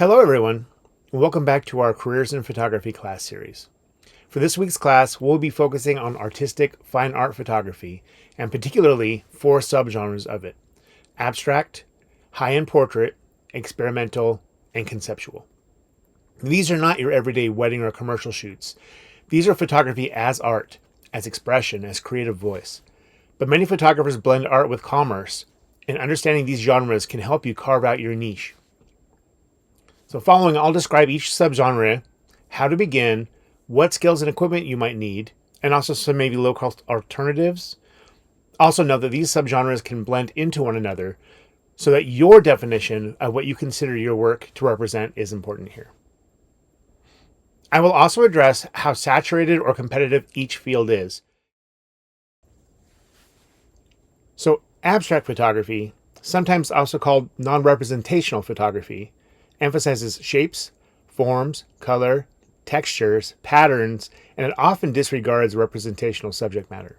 Hello everyone, and welcome back to our Careers in Photography class series. For this week's class, we'll be focusing on artistic fine art photography, and particularly four subgenres of it: abstract, high-end portrait, experimental, and conceptual. These are not your everyday wedding or commercial shoots. These are photography as art, as expression, as creative voice. But many photographers blend art with commerce, and understanding these genres can help you carve out your niche. So following, I'll describe each subgenre, how to begin, what skills and equipment you might need, and also some maybe low-cost alternatives. Also note that these subgenres can blend into one another so that your definition of what you consider your work to represent is important here. I will also address how saturated or competitive each field is. So abstract photography, sometimes also called non-representational photography, emphasizes shapes, forms, color, textures, patterns, and it often disregards representational subject matter.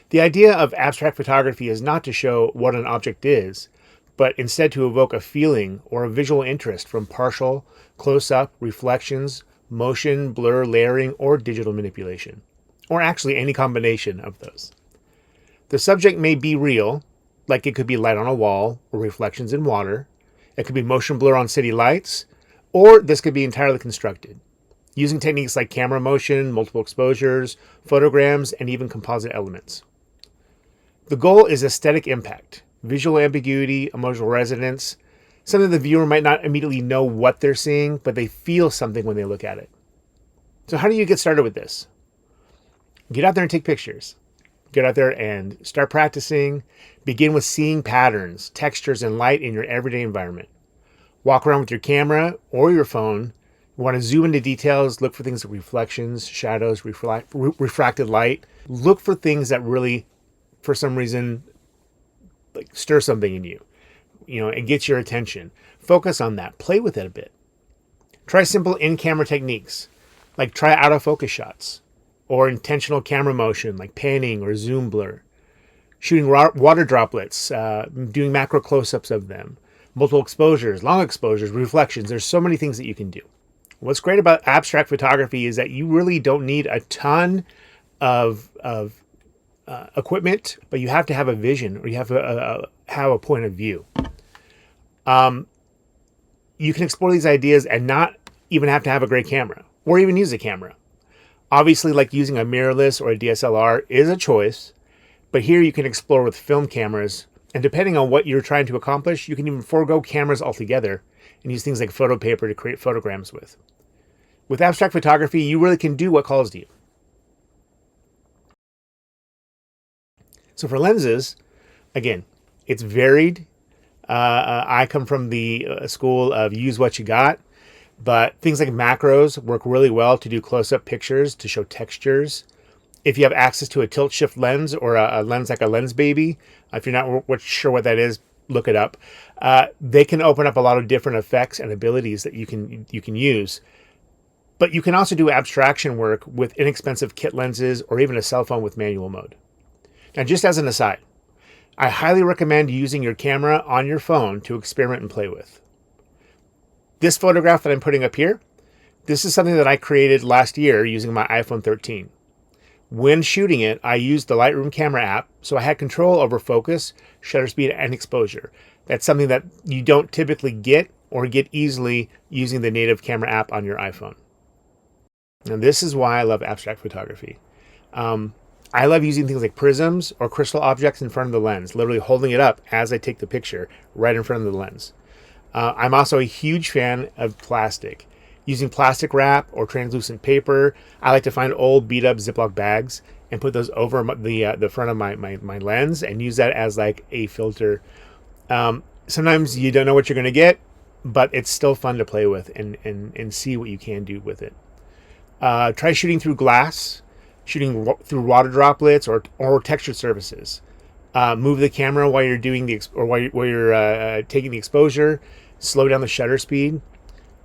The idea of abstract photography is not to show what an object is, but instead to evoke a feeling or a visual interest from partial, close-up, reflections, motion, blur, layering, or digital manipulation, or actually any combination of those. The subject may be real, like it could be light on a wall or reflections in water. It could be motion blur on city lights, or this could be entirely constructed, using techniques like camera motion, multiple exposures, photograms, and even composite elements. The goal is aesthetic impact, visual ambiguity, emotional resonance, something the viewer might not immediately know what they're seeing, but they feel something when they look at it. So how do you get started with this? Get out there and take pictures. Get out there and start practicing. Begin with seeing patterns, textures, and light in your everyday environment. Walk around with your camera or your phone. You want to zoom into details, look for things like reflections, shadows, refracted light. Look for things that really, for some reason, like stir something in you, and get your attention. Focus on that. Play with it a bit. Try simple in-camera techniques, like try out-of-focus shots, or intentional camera motion like panning or zoom blur, shooting water droplets, doing macro close-ups of them, multiple exposures, long exposures, reflections. There's so many things that you can do. What's great about abstract photography is that you really don't need a ton of equipment, but you have to have a vision, or you have to have a point of view. You can explore these ideas and not even have to have a great camera, or even use a camera. Obviously, like using a mirrorless or a DSLR is a choice, but here you can explore with film cameras, and depending on what you're trying to accomplish, you can even forego cameras altogether and use things like photo paper to create photograms with. With abstract photography, you really can do what calls to you. So for lenses, again, it's varied. I come from the school of use what you got. But things like macros work really well to do close-up pictures, to show textures. If you have access to a tilt-shift lens or a lens like a Lens Baby, if you're not sure what that is, look it up. They can open up a lot of different effects and abilities that you can use. But you can also do abstraction work with inexpensive kit lenses or even a cell phone with manual mode. Now, just as an aside, I highly recommend using your camera on your phone to experiment and play with. This photograph that I'm putting up here, this is something that I created last year using my iPhone 13. When shooting it, I used the Lightroom camera app, so I had control over focus, shutter speed, and exposure. That's something that you don't typically get or get easily using the native camera app on your iPhone. And this is why I love abstract photography. I love using things like prisms or crystal objects in front of the lens, literally holding it up as I take the picture right in front of the lens. I'm also a huge fan of plastic. Using plastic wrap or translucent paper, I like to find old beat up Ziploc bags and put those over the front of my lens and use that as like a filter. Sometimes you don't know what you're going to get, but it's still fun to play with and see what you can do with it. Try shooting through glass, shooting through water droplets or textured surfaces. Move the camera while you're doing while you're taking the exposure. Slow down the shutter speed.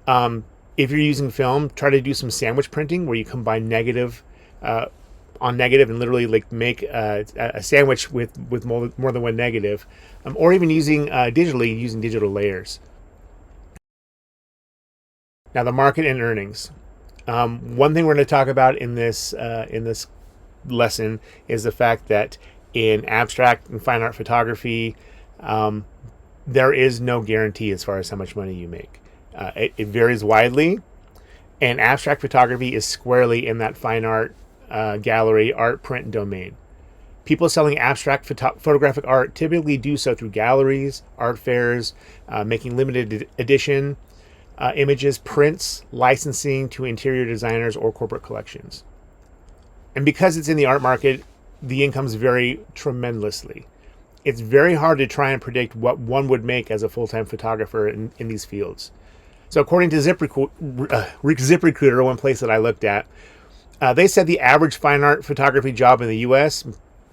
If you're using film, try to do some sandwich printing where you combine negative on negative and literally like make a sandwich with more than one negative, or even using digitally using digital layers. Now, the market and earnings. One thing we're going to talk about in this lesson is the fact that in abstract and fine art photography, there is no guarantee as far as how much money you make. It varies widely, and abstract photography is squarely in that fine art gallery art print domain. People selling abstract photographic art typically do so through galleries, art fairs, making limited edition images, prints, licensing to interior designers or corporate collections. And because it's in the art market, the incomes vary tremendously. It's very hard to try and predict what one would make as a full-time photographer in these fields. So according to ZipRecruiter, one place that I looked at, they said the average fine art photography job in the U.S.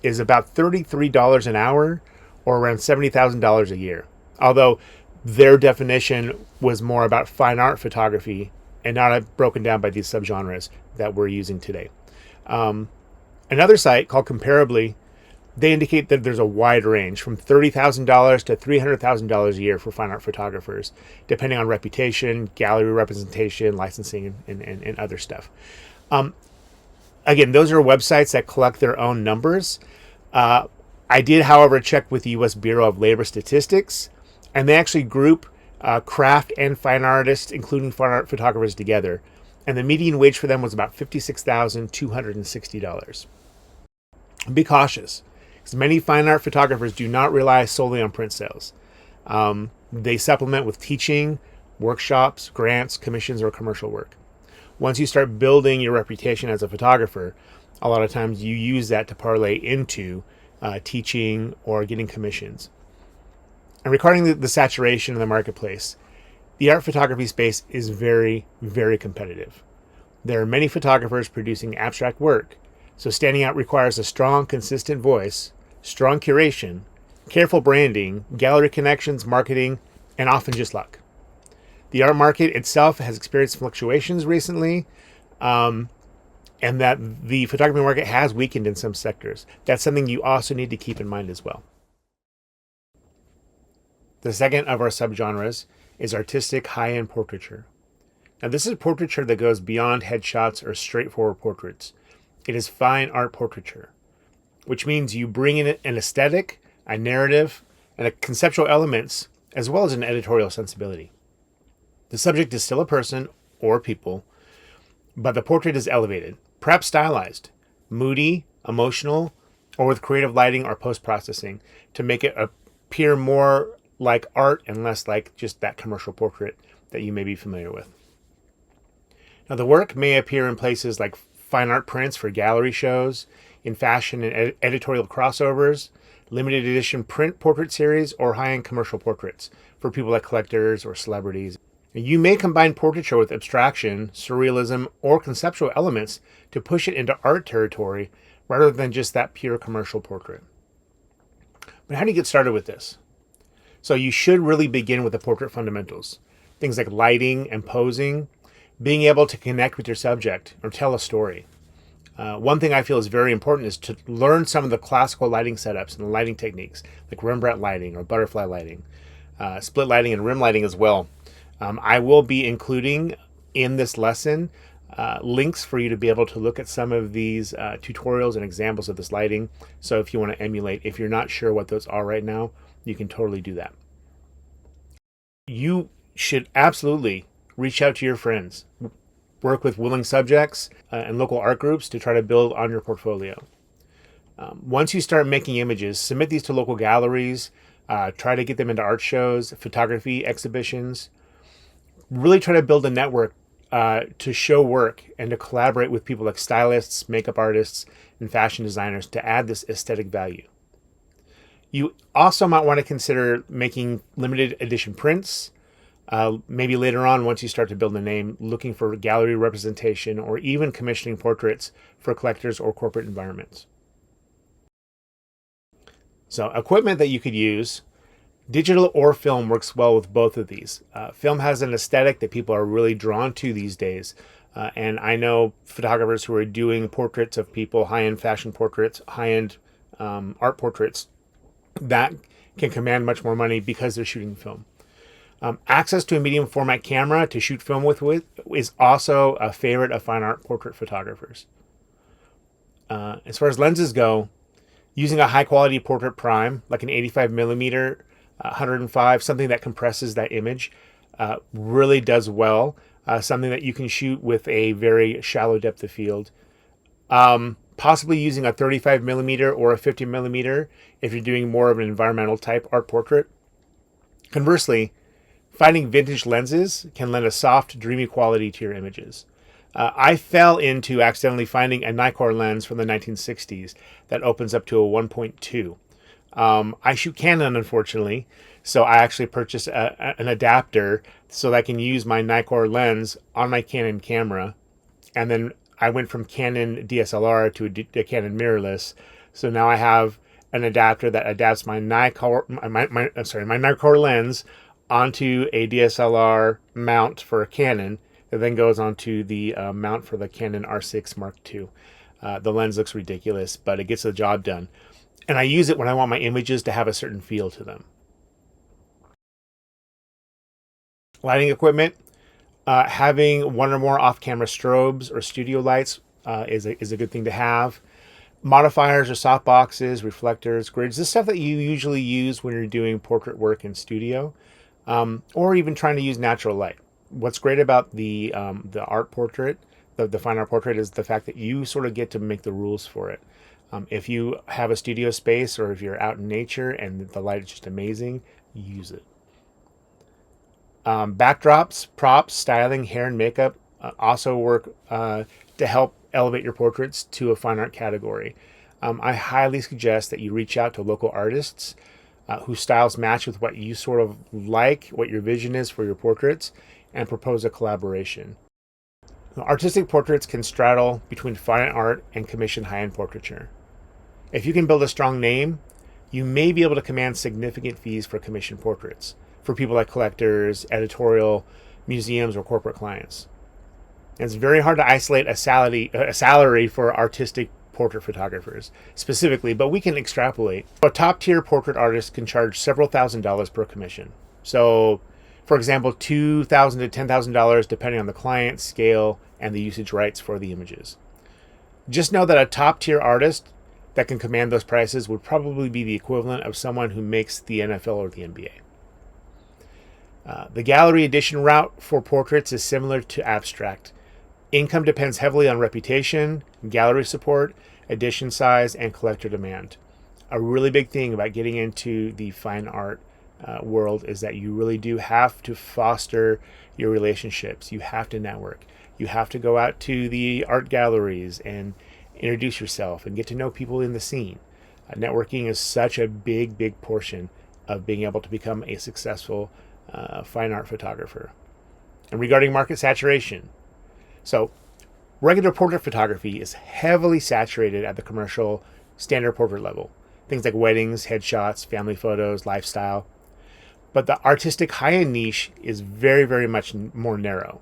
is about $33 an hour, or around $70,000 a year. Although their definition was more about fine art photography and not broken down by these subgenres that we're using today. Another site called Comparably, they indicate that there's a wide range from $30,000 to $300,000 a year for fine art photographers, depending on reputation, gallery representation, licensing, and other stuff. Again, those are websites that collect their own numbers. I did, however, check with the U.S. Bureau of Labor Statistics, and they actually group craft and fine artists, including fine art photographers, together. And the median wage for them was about $56,260. Be cautious, because many fine art photographers do not rely solely on print sales. They supplement with teaching, workshops, grants, commissions, or commercial work. Once you start building your reputation as a photographer, a lot of times you use that to parlay into teaching or getting commissions. And regarding the saturation of the marketplace, the art photography space is very, very competitive. There are many photographers producing abstract work, so standing out requires a strong, consistent voice, strong curation, careful branding, gallery connections, marketing, and often just luck. The art market itself has experienced fluctuations recently, and that the photography market has weakened in some sectors. That's something you also need to keep in mind as well. The second of our subgenres is artistic high-end portraiture. Now, this is portraiture that goes beyond headshots or straightforward portraits. It is fine art portraiture, which means you bring in an aesthetic, a narrative, and a conceptual elements, as well as an editorial sensibility. The subject is still a person or people, but the portrait is elevated, perhaps stylized, moody, emotional, or with creative lighting or post-processing to make it appear more like art and less like just that commercial portrait that you may be familiar with. Now, the work may appear in places like fine art prints for gallery shows, in fashion and editorial crossovers, limited edition print portrait series, or high-end commercial portraits for people like collectors or celebrities. You may combine portraiture with abstraction, surrealism, or conceptual elements to push it into art territory rather than just that pure commercial portrait. But how do you get started with this? So you should really begin with the portrait fundamentals. Things like lighting and posing, being able to connect with your subject or tell a story. One thing I feel is very important is to learn some of the classical lighting setups and lighting techniques, like Rembrandt lighting or butterfly lighting, split lighting and rim lighting as well. I will be including in this lesson links for you to be able to look at some of these tutorials and examples of this lighting. So if you want to emulate, if you're not sure what those are right now, you can totally do that. You should absolutely reach out to your friends, work with willing subjects and local art groups to try to build on your portfolio. Once you start making images, submit these to local galleries, try to get them into art shows, photography exhibitions. Really try to build a network to show work and to collaborate with people like stylists, makeup artists, and fashion designers to add this aesthetic value. You also might want to consider making limited edition prints. Maybe later on, once you start to build a name, looking for gallery representation or even commissioning portraits for collectors or corporate environments. So equipment that you could use, digital or film works well with both of these. Film has an aesthetic that people are really drawn to these days. And I know photographers who are doing portraits of people, high-end fashion portraits, high-end art portraits, that can command much more money because they're shooting film. Access to a medium format camera to shoot film with is also a favorite of fine art portrait photographers. As far as lenses go, using a high quality portrait prime, like an 85 millimeter, 105, something that compresses that image, really does well. Something that you can shoot with a very shallow depth of field. Possibly using a 35 millimeter or a 50 millimeter if you're doing more of an environmental type art portrait. Conversely, finding vintage lenses can lend a soft, dreamy quality to your images. I fell into accidentally finding a Nikkor lens from the 1960s that opens up to a 1.2. I shoot Canon, unfortunately, so I actually purchased an adapter so that I can use my Nikkor lens on my Canon camera. And then I went from Canon DSLR to a Canon mirrorless. So now I have an adapter that adapts my Nikkor, my Nikkor lens onto a DSLR mount for a Canon. It then goes onto the mount for the Canon R6 Mark II. The lens looks ridiculous, but it gets the job done. And I use it when I want my images to have a certain feel to them. Lighting equipment. Having one or more off-camera strobes or studio lights is a good thing to have. Modifiers or softboxes, reflectors, grids, this stuff that you usually use when you're doing portrait work in studio, or even trying to use natural light. What's great about the art portrait, the fine art portrait, is the fact that you sort of get to make the rules for it. If you have a studio space or if you're out in nature and the light is just amazing, use it. Backdrops, props, styling, hair, and makeup also work to help elevate your portraits to a fine art category. I highly suggest that you reach out to local artists whose styles match with what you sort of like, what your vision is for your portraits, and propose a collaboration. Artistic portraits can straddle between fine art and commissioned high-end portraiture. If you can build a strong name, you may be able to command significant fees for commissioned portraits for people like collectors, editorial, museums, or corporate clients. And it's very hard to isolate a salary for artistic portrait photographers specifically, but we can extrapolate. A top-tier portrait artist can charge several $1,000s per commission. So, for example, $2,000 to $10,000 depending on the client, scale, and the usage rights for the images. Just know that a top-tier artist that can command those prices would probably be the equivalent of someone who makes the NFL or the NBA. The gallery edition route for portraits is similar to abstract. Income depends heavily on reputation, gallery support, edition size, and collector demand. A really big thing about getting into the fine art world is that you really do have to foster your relationships. You have to network. You have to go out to the art galleries and introduce yourself and get to know people in the scene. Networking is such a big portion of being able to become a successful fine art photographer. And regarding market saturation, so regular portrait photography is heavily saturated at the commercial standard portrait level. Things like weddings, headshots, family photos, lifestyle. But the artistic high-end niche is very much more narrow.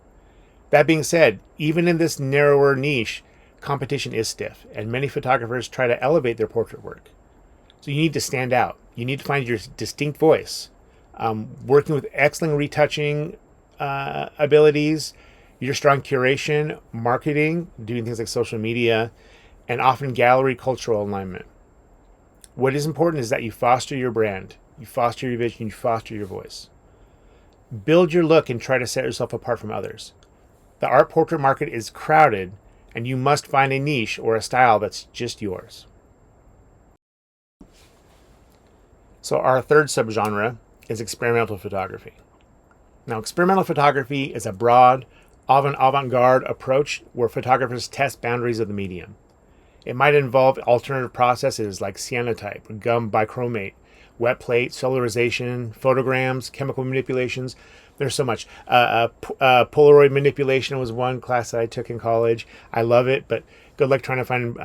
That being said, even in this narrower niche, competition is stiff, and many photographers try to elevate their portrait work. So you need to stand out. You need to find your distinct voice. Working with excellent retouching abilities, your strong curation, marketing, doing things like social media, and often gallery cultural alignment. What is important is that you foster your brand, you foster your vision, you foster your voice. Build your look and try to set yourself apart from others. The art portrait market is crowded, and you must find a niche or a style that's just yours. So our third subgenre is experimental photography. Now, experimental photography is a broad, avant-garde approach where photographers test boundaries of the medium. It might involve alternative processes like cyanotype, gum bichromate, wet plate, solarization, photograms, chemical manipulations. There's so much. Polaroid manipulation was one class that I took in college. I love it, but good luck trying to find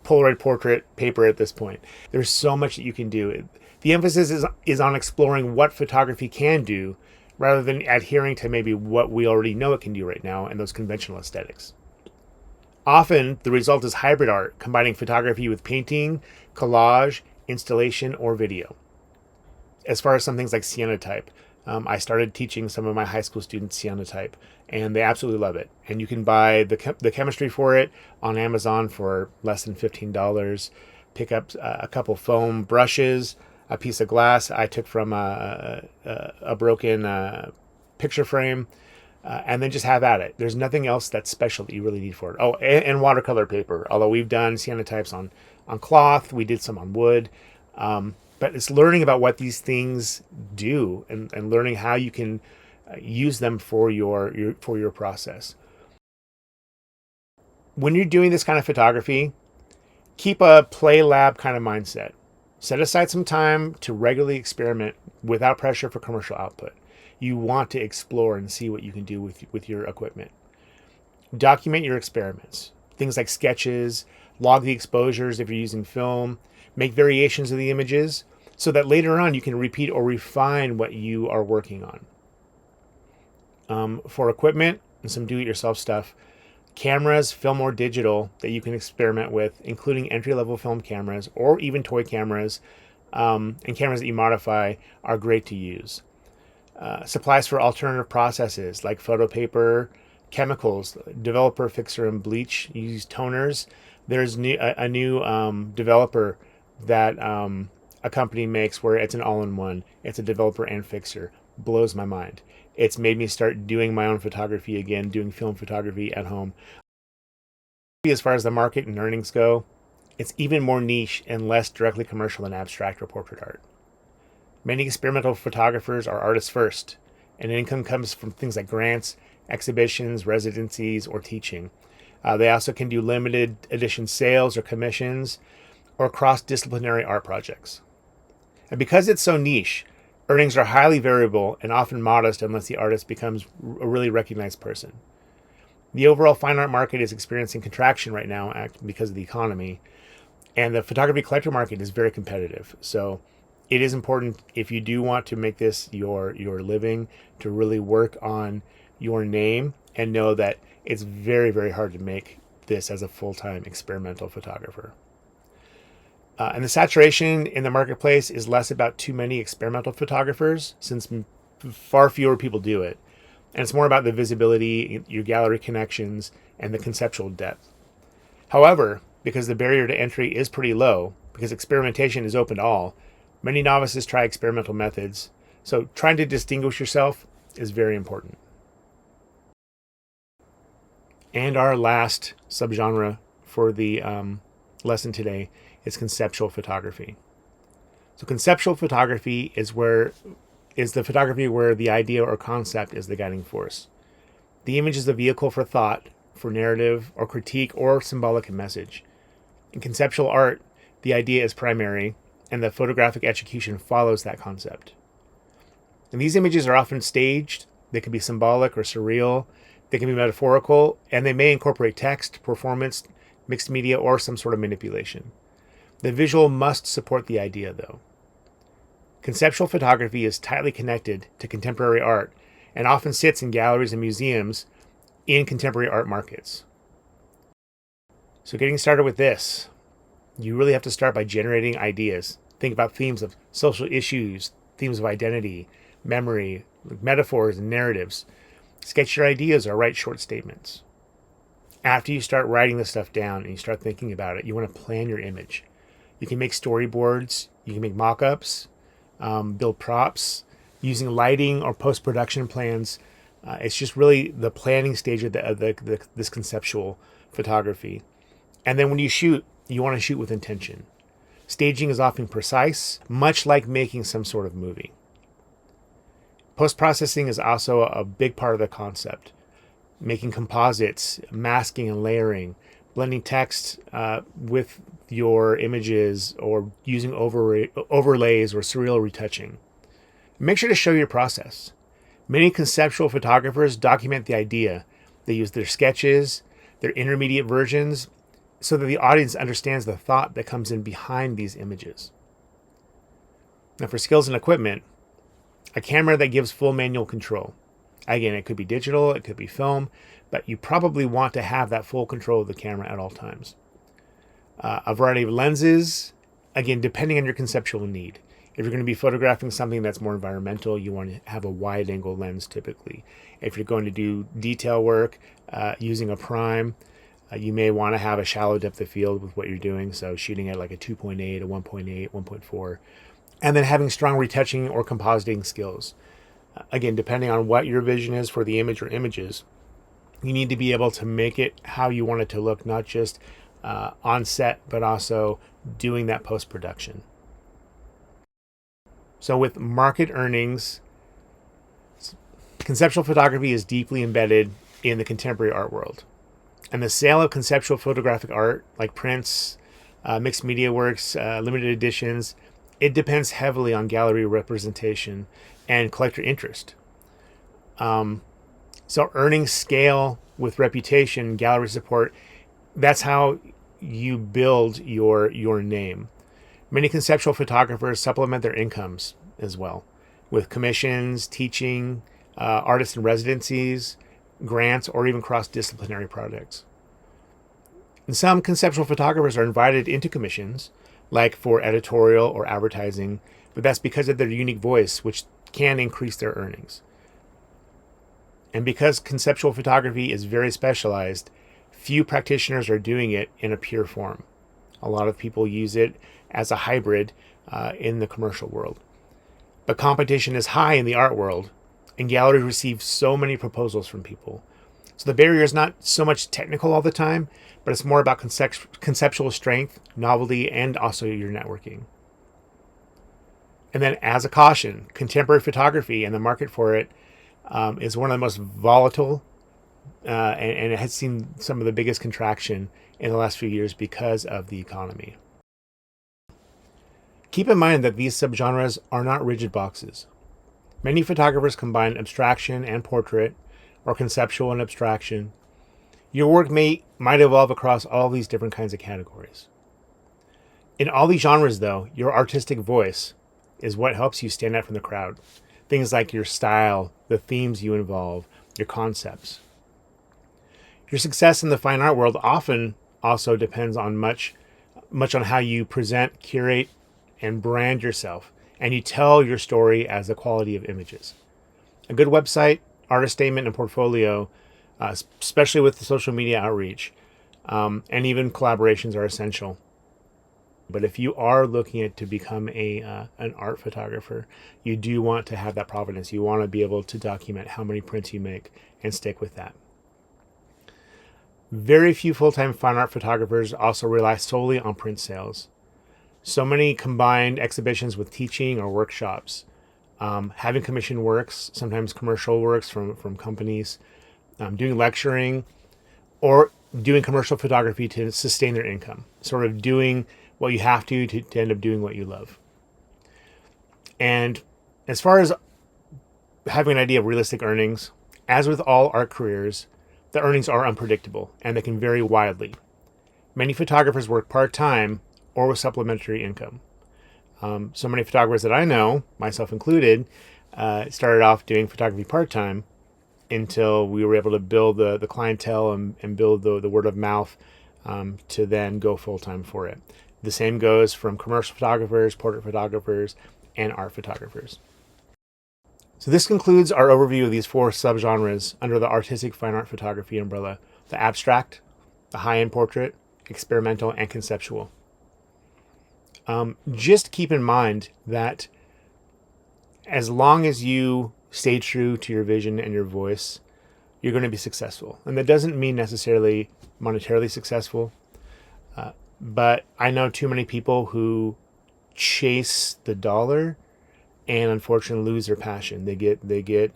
Polaroid portrait paper at this point. There's so much that you can do. The emphasis is on exploring what photography can do rather than adhering to maybe what we already know it can do right now and those conventional aesthetics. Often, the result is hybrid art, combining photography with painting, collage, installation, or video. As far as some things like cyanotype, I started teaching some of my high school students cyanotype, and they absolutely love it. And you can buy the chemistry for it on Amazon for less than $15. Pick up a couple foam brushes, a piece of glass I took from a broken picture frame, and then just have at it. There's nothing else that's special that you really need for it. Oh, and watercolor paper. Although we've done cyanotypes on cloth, we did some on wood. But it's learning about what these things do and learning how you can use them for your process. When you're doing this kind of photography, keep a play lab kind of mindset. Set aside some time to regularly experiment without pressure for commercial output. You want to explore and see what you can do with your equipment. Document your experiments. Things like sketches, log the exposures if you're using film, make variations of the images so that later on you can repeat or refine what you are working on. For equipment and some do-it-yourself stuff, cameras, film or digital, that you can experiment with, including entry-level film cameras or even toy cameras, and cameras that you modify, are great to use. Supplies for alternative processes like photo paper, chemicals, developer, fixer, and bleach. You use toners. There's a new developer that a company makes where it's an all-in-one. It's a developer and fixer. Blows my mind. It's made me start doing my own photography again, doing film photography at home. As far as the market and earnings go, it's even more niche and less directly commercial than abstract or portrait art. Many experimental photographers are artists first, and income comes from things like grants, exhibitions, residencies, or teaching. They also can do limited edition sales or commissions or cross-disciplinary art projects. And because it's so niche, earnings are highly variable and often modest unless the artist becomes a really recognized person. The overall fine art market is experiencing contraction right now because of the economy, and the photography collector market is very competitive. So it is important, if you do want to make this your living, to really work on your name and know that it's very, very hard to make this as a full-time experimental photographer. And the saturation in the marketplace is less about too many experimental photographers, since far fewer people do it. And it's more about the visibility, your gallery connections, and the conceptual depth. However, because the barrier to entry is pretty low, because experimentation is open to all, many novices try experimental methods. So trying to distinguish yourself is very important. And our last subgenre for the lesson today is conceptual photography. So conceptual photography is the photography where the idea or concept is the guiding force. The image is the vehicle for thought, for narrative or critique or symbolic message. In conceptual art, the idea is primary and the photographic execution follows that concept. And these images are often staged. They can be symbolic or surreal. They can be metaphorical, and they may incorporate text, performance, mixed media, or some sort of manipulation. The visual must support the idea, though. Conceptual photography is tightly connected to contemporary art and often sits in galleries and museums in contemporary art markets. So getting started with this, you really have to start by generating ideas. Think about themes of social issues, themes of identity, memory, metaphors, and narratives. Sketch your ideas or write short statements. After you start writing this stuff down and you start thinking about it, you want to plan your image. You can make storyboards, you can make mock-ups, build props, using lighting or post-production plans. It's just really the planning stage of this conceptual photography. And then when you shoot, you want to shoot with intention. Staging is often precise, much like making some sort of movie. Post-processing is also a big part of the concept. Making composites, masking and layering, blending text with your images, or using overlays or surreal retouching. Make sure to show your process. Many conceptual photographers document the idea. They use their sketches, their intermediate versions, so that the audience understands the thought that comes in behind these images. Now, for skills and equipment, a camera that gives full manual control. Again, it could be digital, it could be film, but you probably want to have that full control of the camera at all times. A variety of lenses, again, depending on your conceptual need. If you're going to be photographing something that's more environmental, you want to have a wide angle lens typically. If you're going to do detail work using a prime, you may want to have a shallow depth of field with what you're doing. So shooting at like a 2.8, a 1.8, 1.4, and then having strong retouching or compositing skills. Again, depending on what your vision is for the image or images, you need to be able to make it how you want it to look, not just on set, but also doing that post-production. So with market earnings, conceptual photography is deeply embedded in the contemporary art world. And the sale of conceptual photographic art, like prints, mixed media works, limited editions, it depends heavily on gallery representation and collector interest. So earning scale with reputation, gallery support, that's how you build your name. Many conceptual photographers supplement their incomes as well with commissions, teaching, artist in residencies, grants, or even cross-disciplinary projects. And some conceptual photographers are invited into commissions, like for editorial or advertising, but that's because of their unique voice, which can increase their earnings. And because conceptual photography is very specialized, few practitioners are doing it in a pure form. A lot of people use it as a hybrid in the commercial world. But competition is high in the art world, and galleries receive so many proposals from people. So the barrier is not so much technical all the time, but it's more about conceptual strength, novelty, and also your networking. And then as a caution, contemporary photography and the market for it is one of the most volatile, and it has seen some of the biggest contraction in the last few years because of the economy. Keep in mind that these subgenres are not rigid boxes. Many photographers combine abstraction and portrait, or conceptual and abstraction. Your work might evolve across all these different kinds of categories. In all these genres, though, your artistic voice is what helps you stand out from the crowd. Things like your style, the themes you involve, your concepts. Your success in the fine art world often also depends on much on how you present, curate, and brand yourself, and you tell your story as the quality of images. A good website, artist statement, and portfolio, especially with the social media outreach, and even collaborations are essential. But if you are looking to become an art photographer, you do want to have that provenance. You want to be able to document how many prints you make and stick with that. Very few full-time fine art photographers also rely solely on print sales. So many combined exhibitions with teaching or workshops, having commission works, sometimes commercial works from companies, doing lecturing, or doing commercial photography to sustain their income, sort of doing what you have to end up doing what you love. And as far as having an idea of realistic earnings, as with all art careers, the earnings are unpredictable and they can vary widely. Many photographers work part-time or with supplementary income. So many photographers that I know, myself included, started off doing photography part-time until we were able to build the clientele and build the word of mouth to then go full-time for it. The same goes from commercial photographers, portrait photographers, and art photographers. So this concludes our overview of these 4 subgenres under the artistic fine art photography umbrella: the abstract, the high-end portrait, experimental, and conceptual. Just keep in mind that as long as you stay true to your vision and your voice, you're going to be successful. And that doesn't mean necessarily monetarily successful, but I know too many people who chase the dollar and unfortunately lose their passion. They get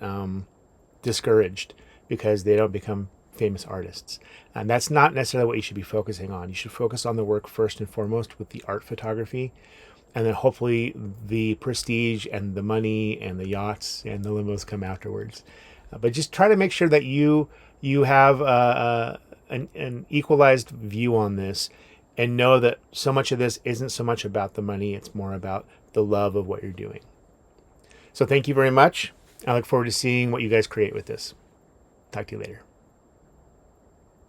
discouraged because they don't become famous artists. And that's not necessarily what you should be focusing on. You should focus on the work first and foremost with the art photography, and then hopefully the prestige and the money and the yachts and the limos come afterwards. But just try to make sure that you have an equalized view on this, and know that so much of this isn't so much about the money, it's more about the love of what you're doing. So thank you very much. I look forward to seeing what you guys create with this. Talk to you later.